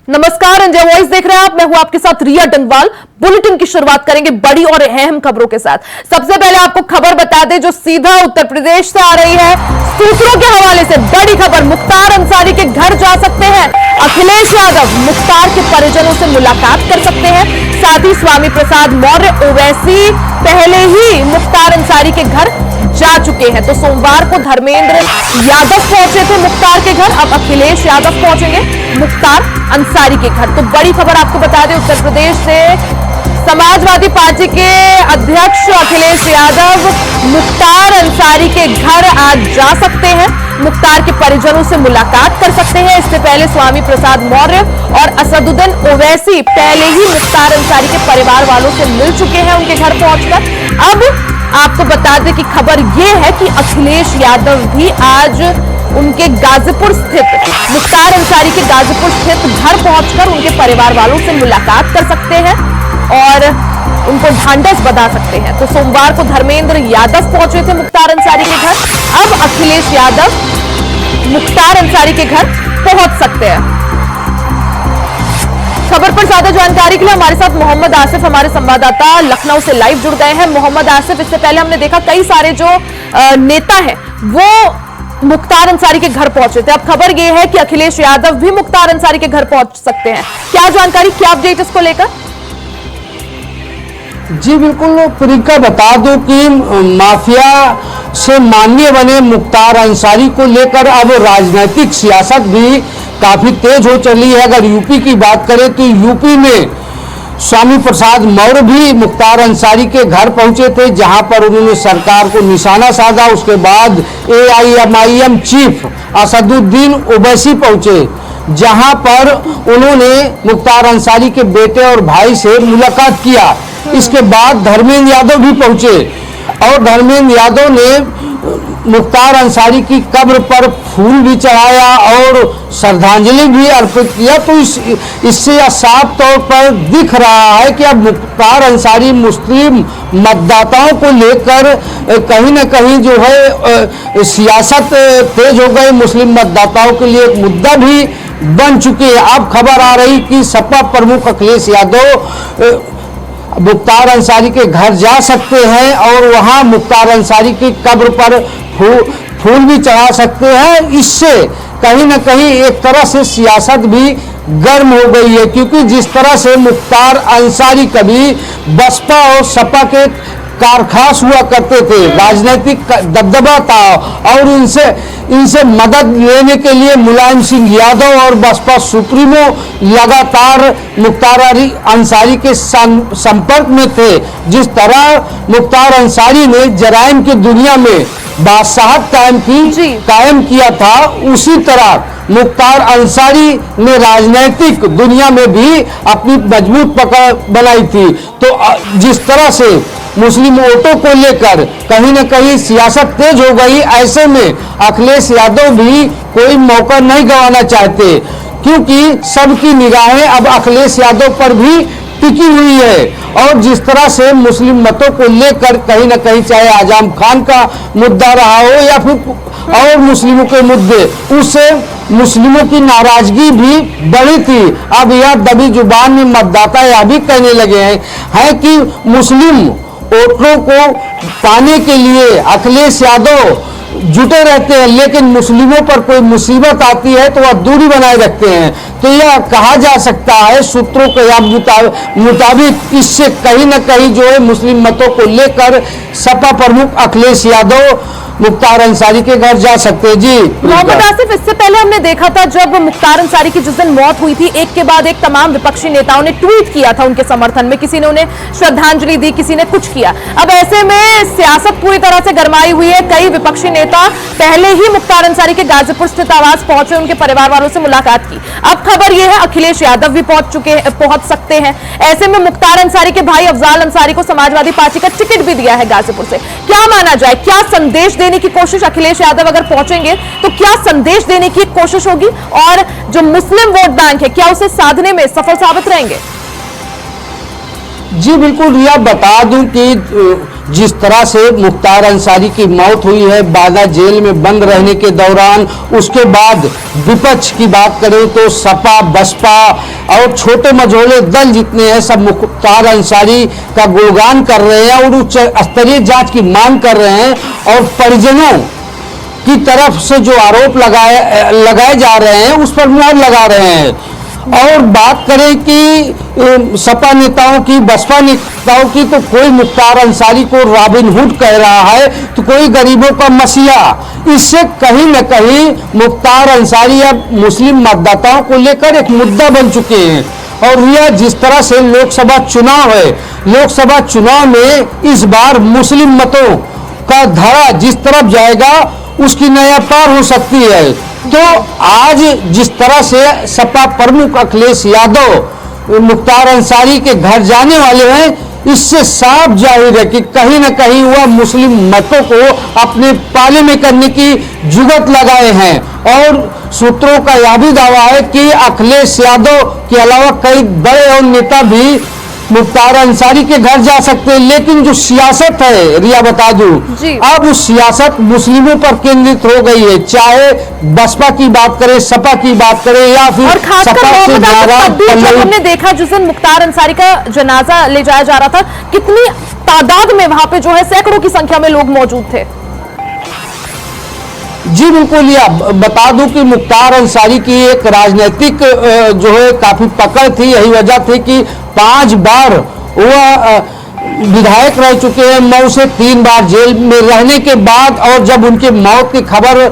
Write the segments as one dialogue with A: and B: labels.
A: नमस्कार, India voice देख रहे हैं आप। मैं हूं आपके साथ रिया डंगवाल। बुलेटिन की शुरुआत करेंगे बड़ी और अहम खबरों के साथ। सबसे पहले आपको खबर बता दें जो सीधा उत्तर प्रदेश से आ रही है। सूत्रों के हवाले से बड़ी खबर, मुख्तार अंसारी के घर जा सकते हैं अखिलेश यादव। मुख्तार के परिजनों से मुलाकात कर सकते हैं। साथ ही स्वामी प्रसाद मौर्य ओवैसी पहले ही मुख्तार अंसारी के घर जा चुके हैं। तो सोमवार को धर्मेंद्र यादव पहुंचे थे मुख्तार के घर, अब अखिलेश यादव पहुंचेंगे मुख्तार अंसारी के घर। तो बड़ी खबर आपको बता दें, उत्तर प्रदेश से समाजवादी पार्टी के अध्यक्ष अखिलेश यादव मुख्तार अंसारी के घर आज जा सकते हैं। मुख्तार के परिजनों से मुलाकात कर सकते हैं। इससे पहले स्वामी प्रसाद मौर्य और असदुद्दीन ओवैसी पहले ही मुख्तार अंसारी के परिवार वालों से मिल चुके हैं उनके घर पहुंचकर। अब आपको बता दें कि खबर यह है कि अखिलेश यादव भी आज उनके गाजीपुर स्थित मुख्तार अंसारी के गाजीपुर स्थित घर पहुंचकर उनके परिवार वालों से मुलाकात कर सकते हैं और उनको ढांढस बंधा सकते हैं। तो सोमवार को धर्मेंद्र यादव पहुंचे थे मुख्तार अंसारी के घर, अब अखिलेश यादव मुख्तार अंसारी के घर पहुंच सकते हैं। खबर पर ज्यादा जानकारी के लिए हमारे साथ मोहम्मद आसिफ, हमारे संवाददाता लखनऊ से लाइव जुड़ गए हैं। मोहम्मद आसिफ, इससे पहले हमने देखा कई सारे जो नेता हैं वो मुख्तार अंसारी के घर पहुंचे थे। अब खबर यह है कि अखिलेश यादव भी मुख्तार अंसारी के घर पहुंच सकते हैं। क्या जानकारी, क्या अपडेट इसको लेकर?
B: जी बिल्कुल प्रियंका, बता दूं कि माफिया से माननीय बने मुख्तार अंसारी को लेकर अब राजनीतिक सियासत भी काफी तेज हो चली है। अगर यूपी की बात करें तो यूपी में स्वामी प्रसाद मौर्य भी मुख्तार अंसारी के घर पहुंचे थे, जहां पर उन्होंने सरकार को निशाना साधा। उसके बाद AIMIM चीफ असदुद्दीन ओवैसी पहुंचे, जहां पर उन्होंने मुख्तार अंसारी के बेटे और भाई से मुलाकात किया। इसके बाद धर्मेंद्र यादव भी पहुंचे और धर्मेंद्र यादव ने मुख्तार अंसारी की कब्र पर फूल भी चढ़ाया और श्रद्धांजलि भी अर्पित किया। तो इससे यह साफ तौर पर दिख रहा है कि अब मुख्तार अंसारी मुस्लिम मतदाताओं को लेकर कहीं न कहीं जो है सियासत तेज हो गई। मुस्लिम मतदाताओं के लिए एक मुद्दा भी बन चुकी है। अब खबर आ रही कि सपा प्रमुख अखिलेश यादव मुख्तार अंसारी के घर जा सकते हैं और वहां मुख्तार अंसारी की कब्र पर फूल भी चढ़ा सकते हैं। इससे कहीं ना कहीं एक तरह से सियासत भी गर्म हो गई है, क्योंकि जिस तरह से मुख्तार अंसारी कभी बसपा और सपा के कारखास हुआ करते थे, राजनीतिक दबदबा था और इनसे मदद लेने के लिए मुलायम सिंह यादव और बसपा सुप्रीमो लगातार मुख्तार अंसारी के संपर्क में थे। जिस तरह मुख्तार अंसारी ने जराइम की दुनिया में बादशाहत कायम किया था, उसी तरह मुख्तार अंसारी ने राजनीतिक दुनिया में भी अपनी मजबूत पकड़ बनाई थी। तो जिस तरह से मुस्लिम वोटों को लेकर कहीं न कहीं सियासत तेज हो गई, ऐसे में अखिलेश यादव भी कोई मौका नहीं गंवाना चाहते, क्योंकि सबकी निगाहें अब अखिलेश यादव पर भी टिकी हुई है। और जिस तरह से मुस्लिम मतों को लेकर कहीं न कहीं चाहे आजम खान का मुद्दा रहा हो या फिर और मुस्लिमों के मुद्दे, उससे मुस्लिमों की नाराजगी भी बढ़ी थी। अब यह दबी जुबान में मतदाता यह भी कहने लगे हैं कि मुस्लिम वोटरों को पाने के लिए अखिलेश यादव जुटे रहते हैं, लेकिन मुस्लिमों पर कोई मुसीबत आती है तो वह दूरी बनाए रखते हैं। तो यह कहा जा सकता है सूत्रों के मुताबिक इससे कहीं न कहीं जो है मुस्लिम मतों को लेकर सपा प्रमुख अखिलेश यादव मुख्तार अंसारी के घर जा सकते हैं। जी
A: मोहम्मद आसिफ, इससे पहले हमने देखा था जब मुख्तार अंसारी की जिस दिन मौत हुई थी, एक के बाद एक तमाम विपक्षी नेताओं ने ट्वीट किया था उनके समर्थन में। किसी ने उन्हें श्रद्धांजलि दी, किसी ने कुछ किया। अब ऐसे में सियासत पूरी तरह से गरमाई हुई है। कई विपक्षी नेता पहले ही मुख्तार अंसारी के गाजीपुर स्थित आवास पहुंचे, उनके परिवार वालों से मुलाकात की। अब खबर यह है अखिलेश यादव भी पहुंच सकते हैं। ऐसे में मुख्तार अंसारी के भाई अफजाल अंसारी को समाजवादी पार्टी का टिकट भी दिया है गाजीपुर से। क्या माना जाए, क्या संदेश देने की कोशिश अखिलेश यादव अगर पहुंचेंगे तो क्या संदेश देने की कोशिश होगी और जो मुस्लिम वोट बैंक है क्या उसे साधने में सफल साबित रहेंगे?
B: जी बिल्कुल रिया, बता दूं कि जिस तरह से मुख्तार अंसारी की मौत हुई है बादा जेल में बंद रहने के दौरान, उसके बाद विपक्ष की बात करें तो सपा, बसपा और छोटे मझोले दल जितने हैं सब मुख्तार अंसारी का गुणगान कर रहे हैं और उच्च स्तरीय जांच की मांग कर रहे हैं। और परिजनों की तरफ से जो आरोप लगाए जा रहे हैं उस पर मुहर लगा रहे हैं। और बात करें कि सपा नेताओं की, बसपा नेताओं की, तो कोई मुख्तार अंसारी को रॉबिन हुड कह रहा है तो कोई गरीबों का मसीहा। इससे कहीं न कहीं मुख्तार अंसारी अब मुस्लिम मतदाताओं को लेकर एक मुद्दा बन चुके हैं। और यह जिस तरह से लोकसभा चुनाव है, लोकसभा चुनाव में इस बार मुस्लिम मतों का धारा जिस तरफ जाएगा उसकी नया पार हो सकती है। तो आज जिस तरह से सपा प्रमुख अखिलेश यादव मुख्तार अंसारी के घर जाने वाले हैं, इससे साफ जाहिर है कि कहीं न कहीं वह मुस्लिम मतों को अपने पाले में करने की जुगत लगाए हैं। और सूत्रों का यह भी दावा है कि अखिलेश यादव के अलावा कई बड़े और नेता भी मुख्तार अंसारी के घर जा सकते हैं। लेकिन जो सियासत है रिया, बता दूं, अब उस सियासत मुस्लिमों पर केंद्रित हो गई है, चाहे बसपा की बात करें, सपा की बात करें या फिर सपा से नाराज।
A: हमने देखा जिस दिन मुख्तार अंसारी का जनाजा ले जाया जा रहा था, कितनी तादाद में वहां पे जो है सैकड़ों की संख्या में लोग मौजूद थे।
B: जी बिल्कुल, या बता दूं कि मुख्तार अंसारी की एक राजनीतिक जो है काफी पकड़ थी। यही वजह थी कि 5 बार वह विधायक रह चुके हैं, 9 से 3 बार जेल में रहने के बाद। और जब उनके मौत की खबर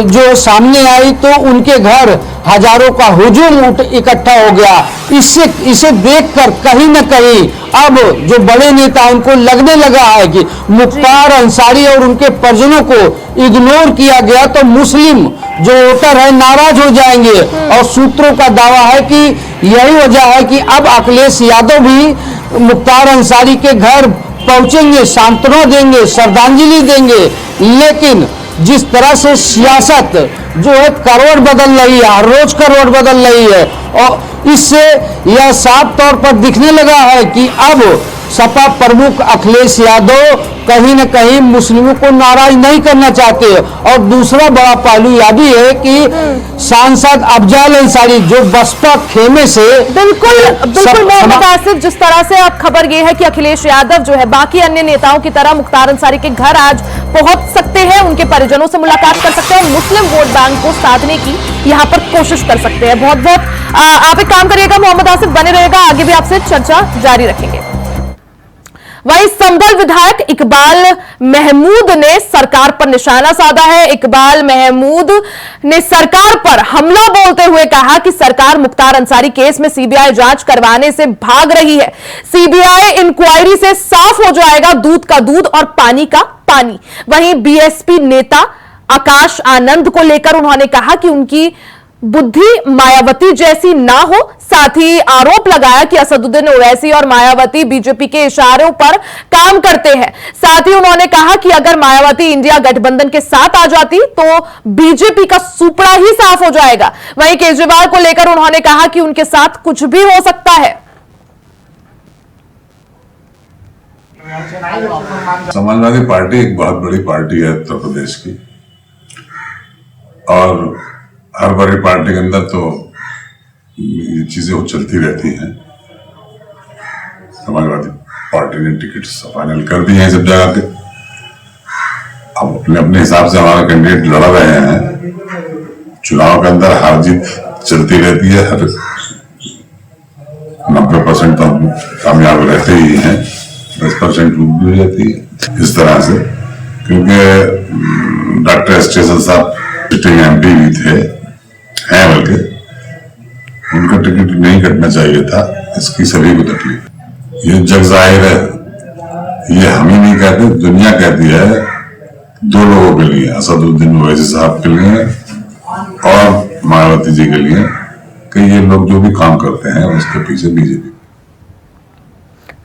B: जो सामने आई तो उनके घर हजारों का हुजूम इकट्ठा हो गया। इसे देखकर कहीं न कहीं अब जो बड़े नेता उनको लगने लगा है कि मुख्तार अंसारी और उनके परिजनों को इग्नोर किया गया तो मुस्लिम जो वोटर है नाराज हो जाएंगे। और सूत्रों का दावा है कि यही वजह है कि अब अखिलेश यादव भी मुख्तार अंसारी के घर पहुंचेंगे, सांत्वना देंगे, श्रद्धांजलि देंगे। लेकिन जिस तरह से सियासत जो है करवट बदल रही है, हर रोज करवट बदल रही है, और इससे यह साफ तौर पर दिखने लगा है कि अब सपा प्रमुख अखिलेश यादव कहीं न कहीं मुस्लिमों को नाराज नहीं करना चाहते। और दूसरा बड़ा पहलू यह भी है कि सांसद अफजल अंसारी जो बसपा खेमे से
A: बिल्कुल मोहम्मद आसिफ, जिस तरह से अब खबर यह है कि अखिलेश यादव जो है बाकी अन्य नेताओं की तरह मुख्तार अंसारी के घर आज पहुंच सकते हैं, उनके परिजनों से मुलाकात कर सकते हैं, मुस्लिम वोट बैंक को साधने की यहां पर कोशिश कर सकते हैं। बहुत बहुत आप एक काम करिएगा मोहम्मद आसिफ, बने रहेगा, आगे भी आपसे चर्चा जारी रखेंगे। वहीं संभल विधायक इकबाल महमूद ने सरकार पर निशाना साधा है। इकबाल महमूद ने सरकार पर हमला बोलते हुए कहा कि सरकार मुख्तार अंसारी केस में सीबीआई जांच करवाने से भाग रही है। सीबीआई इंक्वायरी से साफ हो जाएगा दूध का दूध और पानी का पानी। वहीं बीएसपी नेता आकाश आनंद को लेकर उन्होंने कहा कि उनकी बुद्धि मायावती जैसी ना हो। साथ ही आरोप लगाया कि असदुद्दीन ओवैसी और मायावती बीजेपी के इशारों पर काम करते हैं। साथ ही उन्होंने कहा कि अगर मायावती इंडिया गठबंधन के साथ आ जाती तो बीजेपी का सुपड़ा ही साफ हो जाएगा। वहीं केजरीवाल को लेकर उन्होंने कहा कि उनके साथ कुछ भी हो सकता है।
C: समाजवादी पार्टी एक बहुत बड़ी पार्टी है उत्तर प्रदेश की, और हर बड़ी पार्टी के अंदर तो ये चीजें वो चलती रहती हैं। समाजवादी पार्टी ने टिकट फाइनल कर दिए हैं सब जगह के। अब अपने अपने हिसाब से हमारा कैंडिडेट लड़ रहे हैं। चुनाव के अंदर हार जीत चलती रहती है, हर 90% तो कामयाब रहते ही हैं, 10% चूक भी हो जाती है इस तरह से। क्योंकि डॉक्टर एस साहब सिटिंग एमपी भी थे, हैं, बल्कि उनका टिकट नहीं कटना चाहिए था, इसकी सभी को तकलीफ। ये जग जाहिर है, ये हम ही नहीं कहते, दुनिया कहती है 2 लोगों के लिए, असदुद्दीन ओवैसी साहब के लिए और मायावती जी के लिए, कि ये लोग जो भी काम करते हैं उसके पीछे बीजेपी।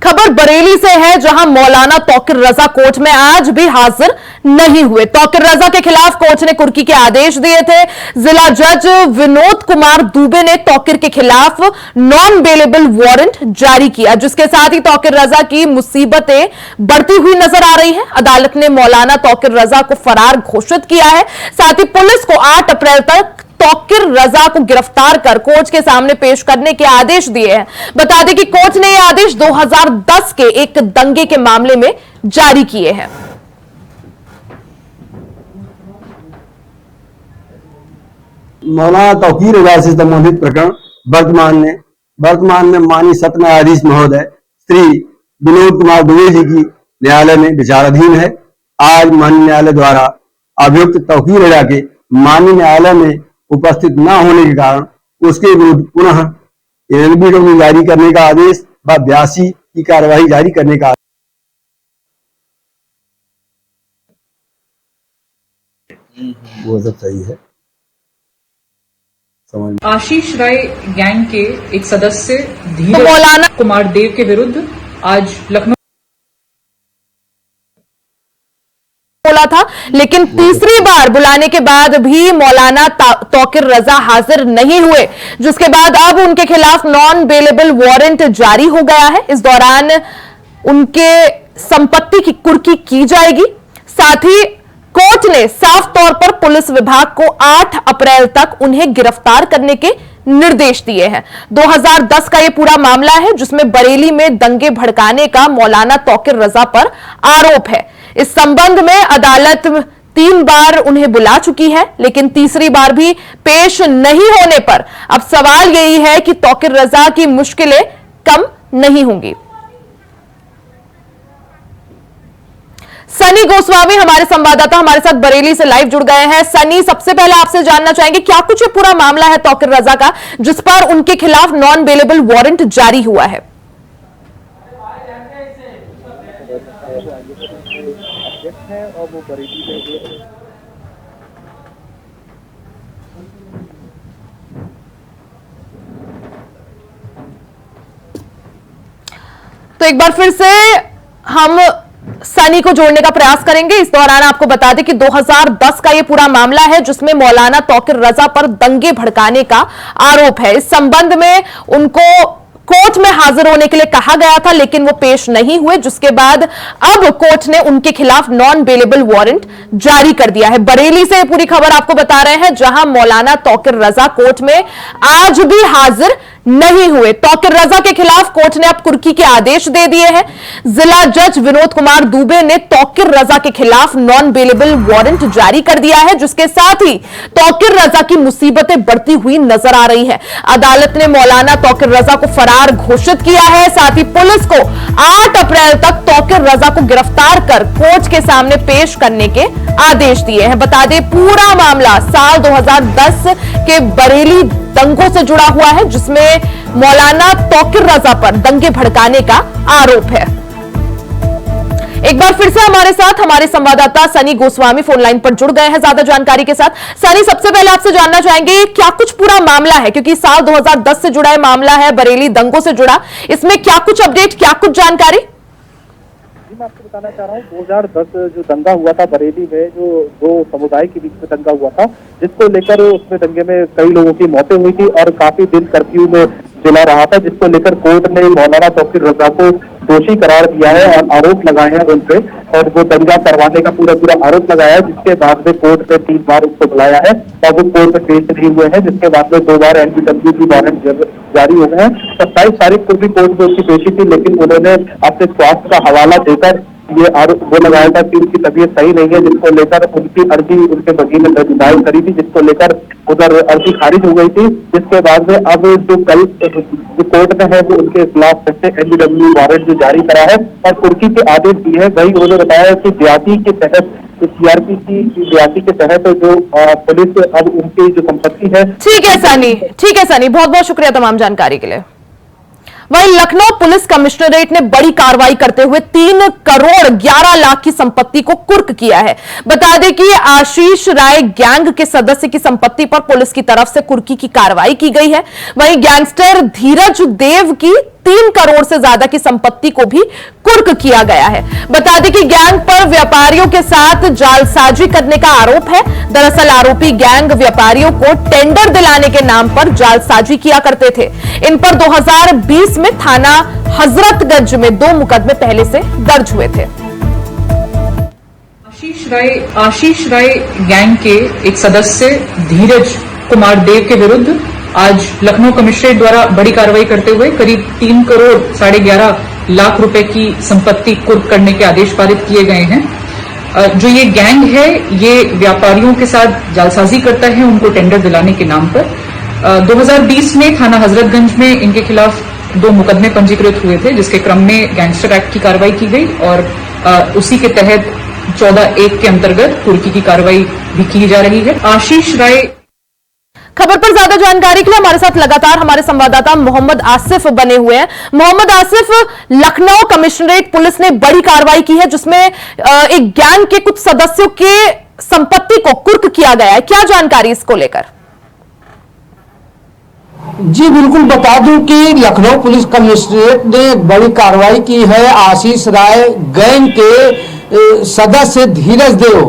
A: खबर बरेली से है, जहां मौलाना तौकीर रजा कोर्ट में आज भी हाजिर नहीं हुए। तौकीर रजा के खिलाफ कोर्ट ने कुर्की के आदेश दिए थे। जिला जज विनोद कुमार दुबे ने तौकीर के खिलाफ नॉन बेलेबल वारंट जारी किया, जिसके साथ ही तौकीर रजा की मुसीबतें बढ़ती हुई नजर आ रही हैं। अदालत ने मौलाना तौकीर रजा को फरार घोषित किया है। साथ ही पुलिस को 8 अप्रैल तक तौकीर रजा को गिरफ्तार कर कोर्ट के सामने पेश करने के आदेश दिए हैं। बता दें कि कोर्ट ने यह आदेश 2010 के एक दंगे के मामले में जारी किए हैं।
D: मौलाना तौकीर रजा से संबंधित प्रकरण वर्तमान में माननीय सत्र न्यायाधीश महोदय श्री विनोद कुमार दुबे जी की न्यायालय में विचाराधीन है। आज माननीय न्यायालय द्वारा अभियुक्त तौकीर रजा के माननीय न्यायालय में उपस्थित न होने के कारण उसके विरुद्ध पुनः एनबीडब्ल्यू जारी करने का आदेश व 82 की कार्यवाही जारी करने का वो सब सही है।
E: आशीष राय गैंग के एक सदस्य
A: मौलाना
E: कुमार देव के विरुद्ध आज लखनऊ
A: बोला था, लेकिन तीसरी बार बुलाने के बाद भी मौलाना तौकीर रजा हाजिर नहीं हुए, जिसके बाद अब उनके खिलाफ नॉन बेलेबल वारंट जारी हो गया है। इस दौरान उनके संपत्ति की कुर्की की जाएगी। साथ ही कोर्ट ने साफ तौर पर पुलिस विभाग को 8 अप्रैल तक उन्हें गिरफ्तार करने के निर्देश दिए हैं। 2010 का यह पूरा मामला है, जिसमें बरेली में दंगे भड़काने का मौलाना तौकीर रजा पर आरोप है। इस संबंध में अदालत 3 बार उन्हें बुला चुकी है, लेकिन तीसरी बार भी पेश नहीं होने पर अब सवाल यही है कि तौकीर रजा की मुश्किलें कम नहीं होंगी। सनी गोस्वामी हमारे संवाददाता हमारे साथ बरेली से लाइव जुड़ गए हैं। सनी, सबसे पहले आपसे जानना चाहेंगे क्या कुछ ये पूरा मामला है तौकीर रजा का, जिस पर उनके खिलाफ नॉन बेलेबल वारंट जारी हुआ है? तो एक बार फिर से हम सनी को जोड़ने का प्रयास करेंगे। इस दौरान आपको बता दें कि 2010 का यह पूरा मामला है, जिसमें मौलाना तौकीर रजा पर दंगे भड़काने का आरोप है। इस संबंध में उनको कोर्ट में हाजिर होने के लिए कहा गया था, लेकिन वो पेश नहीं हुए, जिसके बाद अब कोर्ट ने उनके खिलाफ नॉन बेलेबल वारंट जारी कर दिया है। बरेली से पूरी खबर आपको बता रहे हैं, जहां मौलाना तौकीर रजा कोर्ट में आज भी हाजिर नहीं हुए। तौकीर रजा के खिलाफ कोर्ट ने अब कुर्की के आदेश दे दिए हैं। जिला जज विनोद कुमार दुबे ने तौकीर रजा के खिलाफ नॉन बेलेबल वारंट जारी कर दिया है, जिसके साथ ही तौकीर रजा की मुसीबतें बढ़ती हुई नजर आ रही है। अदालत ने मौलाना तौकीर रजा को फरार घोषित किया है। साथ ही पुलिस को 8 अप्रैल तक तौकीर रजा को गिरफ्तार कर कोर्ट के सामने पेश करने के आदेश दिए हैं। बता दें, पूरा मामला साल 2010 के बरेली दंगों से जुड़ा हुआ है, जिसमें मौलाना तौकीर रजा पर दंगे भड़काने का आरोप है। एक बार फिर से हमारे साथ हमारे संवाददाता सनी गोस्वामी फोन लाइन पर जुड़ गए हैं ज्यादा जानकारी के साथ। सनी, सबसे पहले आपसे जानना चाहेंगे क्या कुछ पूरा मामला है, क्योंकि साल 2010 से जुड़ा मामला है, बरेली दंगों से जुड़ा, इसमें क्या कुछ अपडेट, क्या कुछ जानकारी?
F: मैं आपको बताना चाह रहा हूँ 2010 जो दंगा हुआ था बरेली में, जो 2 समुदाय के बीच में दंगा हुआ था, जिसको लेकर उसमें दंगे में कई लोगों की मौतें हुई थी और काफी दिन कर्फ्यू में चला रहा था, जिसको लेकर कोर्ट ने मौलाना तौकीर रजा को दोषी करार दिया है और आरोप लगाए हैं उन पे, और वो दंगा करवाने का पूरा आरोप लगाया है। जिसके बाद में कोर्ट ने 3 बार उसको बुलाया है और वो कोर्ट में पेश नहीं हुए हैं, जिसके बाद में 2 बार एनबीडब्ल्यू की वारंट जारी हो गए हैं। 27 तारीख को भी कोर्ट में उसकी पेशी थी, लेकिन उन्होंने अपने स्वास्थ्य का हवाला देकर ये आरोप वो लगाया था कि उनकी तबीयत सही नहीं है, जिसको लेकर उनकी अर्जी उनके वकील ने दायर करी थी, जिसको लेकर उधर अर्जी खारिज हो गई थी। जिसके बाद में अब जो कल जो कोर्ट में है वो उनके खिलाफ फिर से एनबीडब्ल्यू वारंट जो जारी करा है और कुर्की के आदेश दिए हैं। वही उन्होंने बताया कि ज्यादती के तहत सीआरपीसी की ज्यादती के तहत जो पुलिस अब उनकी जो संपत्ति है।
A: ठीक है सनी, बहुत बहुत शुक्रिया तमाम जानकारी के लिए। वहीं लखनऊ पुलिस कमिश्नरेट ने बड़ी कार्रवाई करते हुए 3 करोड़ 11 लाख की संपत्ति को कुर्क किया है। बता दें कि आशीष राय गैंग के सदस्य की संपत्ति पर पुलिस की तरफ से कुर्की की कार्रवाई की गई है। वहीं गैंगस्टर धीरज देव की 3 करोड़ से ज्यादा की संपत्ति को भी कुर्क किया गया है। बता दें कि गैंग पर व्यापारियों के साथ जालसाजी करने का आरोप है। दरअसल आरोपी गैंग व्यापारियों को टेंडर दिलाने के नाम पर जालसाजी किया करते थे। इन पर 2020 में थाना हजरतगंज में 2 मुकदमे पहले से दर्ज हुए थे।
E: आशीष राय गैंग के एक सदस्य धीरज कुमार देव के विरुद्ध आज लखनऊ कमिश्नरेट द्वारा बड़ी कार्रवाई करते हुए करीब 3 करोड़ 11.5 लाख रुपए की संपत्ति कुर्क करने के आदेश पारित किए गए हैं। जो ये गैंग है ये व्यापारियों के साथ जालसाजी करता है उनको टेंडर दिलाने के नाम पर। 2020 में थाना हजरतगंज में इनके खिलाफ 2 मुकदमे पंजीकृत हुए थे, जिसके क्रम में गैंगस्टर एक्ट की कार्रवाई की गई और उसी के तहत 14(1) के अंतर्गत कुर्की की कार्रवाई भी की जा रही है। आशीष राय।
A: खबर पर ज्यादा जानकारी के लिए हमारे साथ लगातार हमारे संवाददाता मोहम्मद आसिफ बने हुए हैं। मोहम्मद आसिफ, लखनऊ कमिश्नरेट पुलिस ने बड़ी कार्रवाई की है जिसमें एक गैंग के कुछ सदस्यों के संपत्ति को कुर्क किया गया है, क्या जानकारी इसको लेकर?
B: जी बिल्कुल, बता दूं कि लखनऊ पुलिस कमिश्नरेट ने एक बड़ी कार्रवाई की है। आशीष राय गैंग के सदस्य धीरज देव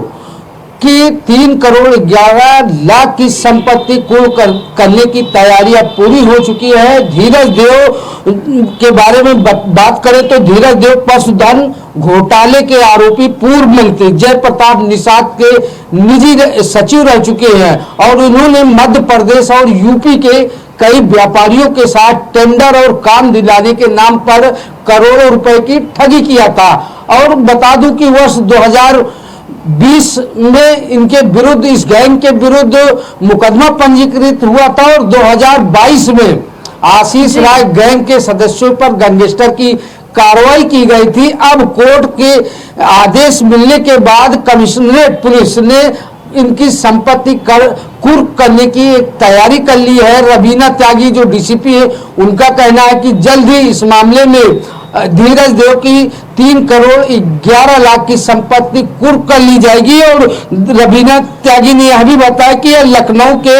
B: की 3 करोड़ 11 लाख की संपत्ति कुर्क करने की तैयारी अब पूरी हो चुकी है। धीरज देव के बारे में बात करें तो धीरज देव पशुधन घोटाले के आरोपी पूर्व मंत्री जयप्रताप निषाद के निजी सचिव रह चुके हैं और उन्होंने मध्य प्रदेश और यूपी के कई व्यापारियों के साथ टेंडर और काम दिलाने के नाम पर करोड़ों रुपए की ठगी किया था। और बता दूं कि वर्ष 2020 में इनके विरुद्ध, इस गैंग के विरुद्ध मुकदमा पंजीकृत हुआ था और 2022 में आशीष राय गैंग के सदस्यों पर गैंगस्टर की कार्रवाई की गई थी। अब कोर्ट के आदेश मिलने के बाद कमिश्नरेट पुलिस ने इनकी संपत्ति कुर्क करने की एक तैयारी कर ली है। रवीना त्यागी जो डीसीपी है उनका कहना है कि जल्द ही इस मामले में धीरज देव की 3 करोड़ 11 लाख की संपत्ति कुर्क कर ली जाएगी। और रवीना त्यागी ने यह भी बताया कि यह लखनऊ के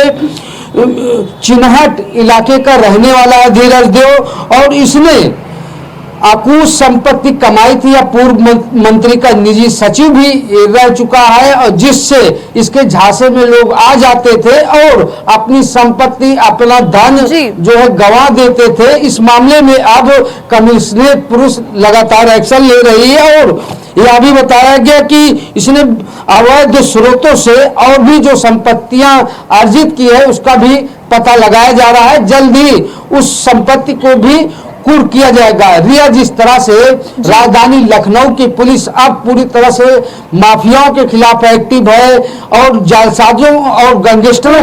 B: चिन्हट इलाके का रहने वाला है धीरज देव और इसने अकूश संपत्ति कमाई थी या पूर्व मंत्री का निजी सचिव भी रह चुका है और जिससे इसके झांसे में लोग आ जाते थे और अपनी संपत्ति, अपना धन जो है गंवा देते थे। इस मामले में अब कमिश्नरेट पुलिस लगातार एक्शन ले रही है और यह भी बताया गया कि इसने अवैध स्रोतों से और भी जो संपत्तियां अर्जित की है उसका भी पता लगाया जा रहा है। जल्द ही उस संपत्ति को भी कुर्क किया जाएगा। रिया, जिस तरह से राजधानी लखनऊ की पुलिस अब पूरी तरह से माफियाओं के खिलाफ एक्टिव है और जालसाजों और गैंगस्टरों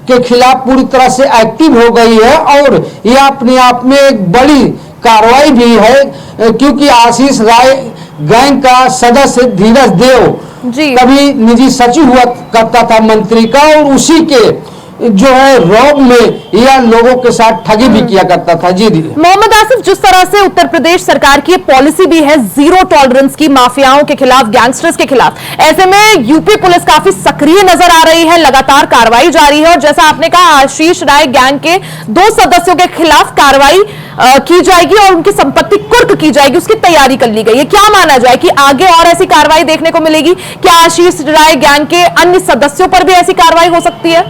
B: के खिलाफ पूरी तरह से एक्टिव हो गई है और यह अपने आप में एक बड़ी कार्रवाई भी है क्योंकि आशीष राय गैंग का सदस्य धीरज देव कभी निजी सचिव हुआ करता था मंत्री का और उसी के जो है रौब में या लोगों के साथ ठगी भी किया करता था। जी
A: मोहम्मद आसिफ, जिस तरह से उत्तर प्रदेश सरकार की पॉलिसी भी है जीरो टॉलरेंस की माफियाओं के खिलाफ, गैंगस्टर्स के खिलाफ, ऐसे में यूपी पुलिस काफी सक्रिय नजर आ रही है, लगातार कार्रवाई जारी है और जैसा आपने कहा आशीष राय गैंग के 2 सदस्यों के खिलाफ कार्रवाई की जाएगी और उनकी संपत्ति कुर्क की जाएगी, उसकी तैयारी कर ली गई है। क्या माना जाए कि आगे और ऐसी कार्रवाई देखने को मिलेगी? क्या आशीष राय गैंग के अन्य सदस्यों पर भी ऐसी कार्रवाई हो सकती है?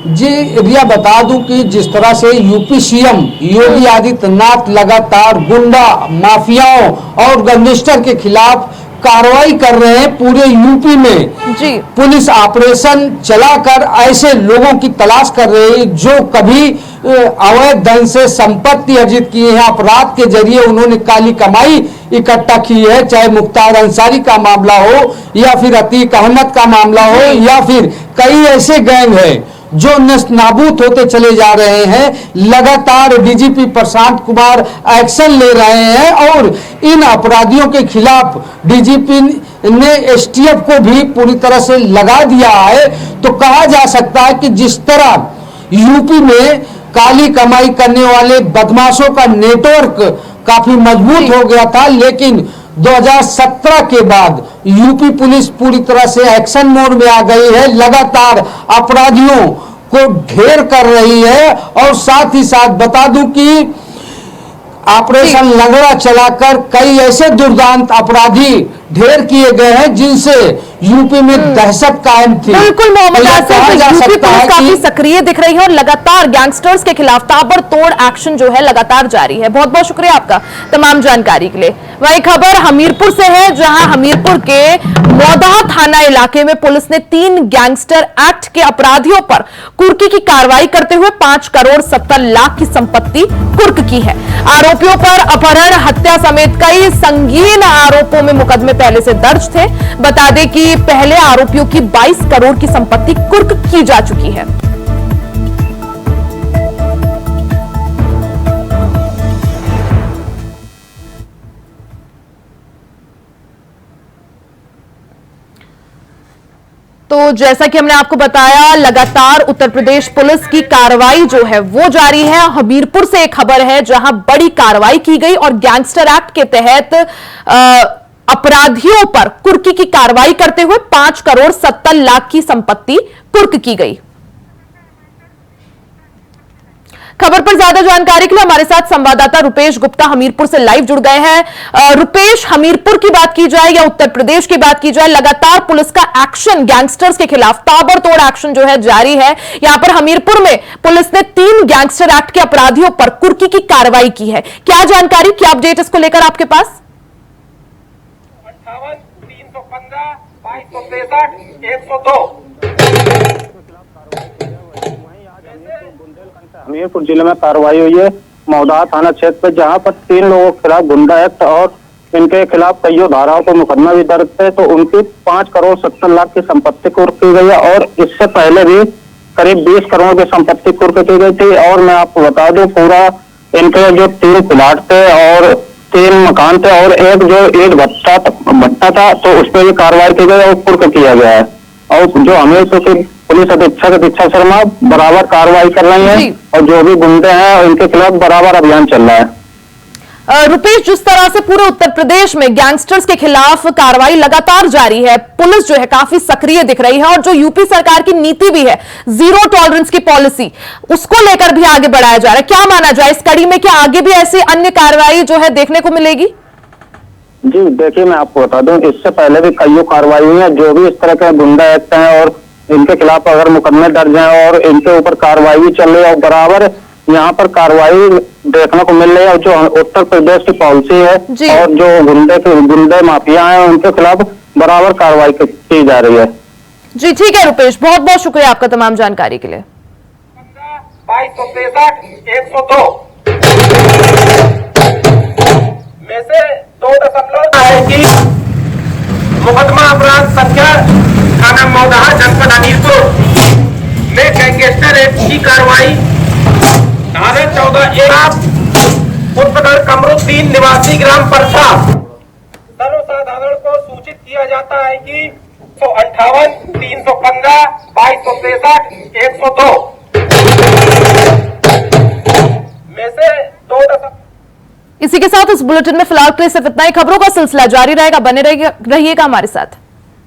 B: जी रिया, बता दूं कि जिस तरह से यूपी सीएम योगी आदित्यनाथ लगातार गुंडा, माफियाओं और गैंगस्टर के खिलाफ कार्रवाई कर रहे हैं, पूरे यूपी में पुलिस ऑपरेशन चलाकर ऐसे लोगों की तलाश कर रही है जो कभी अवैध धन से संपत्ति अर्जित की है, अपराध के जरिए उन्होंने काली कमाई इकट्ठा की है, चाहे मुख्तार अंसारी का मामला हो या फिर अतीक अहमद का मामला हो या फिर कई ऐसे गैंग है जो नष्ट-नाबूद होते चले जा रहे हैं। लगातार डीजीपी प्रशांत कुमार एक्शन ले रहे हैं और इन अपराधियों के खिलाफ डीजीपी ने एसटीएफ को भी पूरी तरह से लगा दिया है। तो कहा जा सकता है कि जिस तरह यूपी में काली कमाई करने वाले बदमाशों का नेटवर्क काफी मजबूत हो गया था, लेकिन 2017 के बाद यूपी पुलिस पूरी तरह से एक्शन मोड में आ गई है। लगातार अपराधियों को ढेर कर रही है। और साथ ही साथ बता दूं कि ऑपरेशन लंगड़ा चलाकर कई ऐसे दुर्दांत अपराधी ढेर किए गए हैं जिनसे यूपी में दहशत कायम थी।
A: बिल्कुल मोहम्मद आसिफ, यूपी पुलिस काफी सक्रिय दिख रही है और लगातार गैंगस्टर्स के खिलाफ ताबड़तोड़ एक्शन जो है लगातार जारी है। बहुत बहुत शुक्रिया आपका तमाम जानकारी के लिए। वही खबर हमीरपुर से है, जहां हमीरपुर के मौदाह थाना इलाके में पुलिस ने 3 गैंगस्टर एक्ट के अपराधियों पर कुर्की की कार्रवाई करते हुए 5 करोड़ 70 लाख की संपत्ति कुर्क की है। आरोपियों पर अपहरण, हत्या समेत कई संगीन आरोपों में मुकदमे पहले से दर्ज थे। बता दें कि पहले आरोपियों की 22 करोड़ की संपत्ति कुर्क की जा चुकी है। तो जैसा कि हमने आपको बताया, लगातार उत्तर प्रदेश पुलिस की कार्रवाई जो है वो जारी है। हमीरपुर से एक खबर है जहां बड़ी कार्रवाई की गई और गैंगस्टर एक्ट के तहत अपराधियों पर कुर्की की कार्रवाई करते हुए 5 करोड़ 70 लाख की संपत्ति कुर्क की गई। खबर पर ज्यादा जानकारी के लिए हमारे साथ संवाददाता रुपेश गुप्ता हमीरपुर से लाइव जुड़ गए हैं। रुपेश, हमीरपुर की बात की जाए या उत्तर प्रदेश की बात की जाए, लगातार पुलिस का एक्शन गैंगस्टर्स के खिलाफ ताबड़तोड़ एक्शन जो है जारी है। यहां पर हमीरपुर में पुलिस ने 3 गैंगस्टर एक्ट के अपराधियों पर कुर्की की कार्रवाई की है। क्या जानकारी, क्या अपडेट इसको लेकर आपके पास?
G: 58, 315, 2263, 102। हमीरपुर जिले में कार्रवाई हुई है मौदाह थाना क्षेत्र पर, जहां पर 3 लोगों के खिलाफ गुंडा एक्ट और इनके खिलाफ कई धाराओं पर मुकदमा भी दर्ज है। तो उनकी 5 करोड़ 70 लाख की संपत्ति कुर्क की गई है और इससे पहले भी करीब 20 करोड़ की संपत्ति कुर्क की गई थी। और मैं आपको बता दूं, पूरा इनके जो 3 प्लाट थे और 3 मकान थे और एक जो ईंट भट्टा था, तो उस पर भी कार्रवाई की गई और कुर्क किया गया है। और जो हमीरपुर की पुलिस अधीक्षक दीक्षा शर्मा बराबर कार्रवाई कर रही हैं और जो भी गुंडे हैं उनके खिलाफ बराबर अभियान चल रहा है।
A: रुपेश, जिस तरह से पूरे उत्तर प्रदेश में गैंगस्टर्स के खिलाफ कार्रवाई लगातार जारी है, पुलिस जो है काफी सक्रिय दिख रही है और जो यूपी सरकार की नीति भी है, जीरो टॉलरेंस की पॉलिसी, उसको लेकर भी आगे बढ़ाया जा रहा है। क्या माना जाए इस कड़ी में, क्या आगे भी ऐसी अन्य कार्रवाई जो है देखने को मिलेगी?
G: जी देखिए, मैं आपको बता दूं, इससे पहले भी कई कार्रवाई हुई है। जो भी इस तरह के गुंडा एक्ट हैं और इनके खिलाफ अगर मुकदमे दर्ज हैं और इनके ऊपर कार्रवाई भी चल रही है और बराबर यहाँ पर कार्रवाई देखने को मिल रही है। और जो उत्तर प्रदेश की पॉलिसी है और जो गुंडे माफिया हैं उनके खिलाफ बराबर कार्रवाई की जा रही है।
A: जी ठीक है रुपेश, बहुत बहुत शुक्रिया आपका तमाम जानकारी के लिए।
G: 2263, 102 में से 2.0 है कि मुकदमा अपराध संख्या थाना मौदाह जनपद हमीरपुर में गैंगस्टर एक्ट की कार्रवाई धारा 14 पुष्पगढ़ कमरुद्दीन निवासी ग्राम परसा सर्वसाधारण को सूचित किया जाता है कि 158, 315, 2263, 102 में से 2।
A: इसी के साथ इस बुलेटिन में फिलहाल के लिए सिर्फ इतना ही। खबरों का सिलसिला जारी रहेगा, बने रहिएगा हमारे साथ।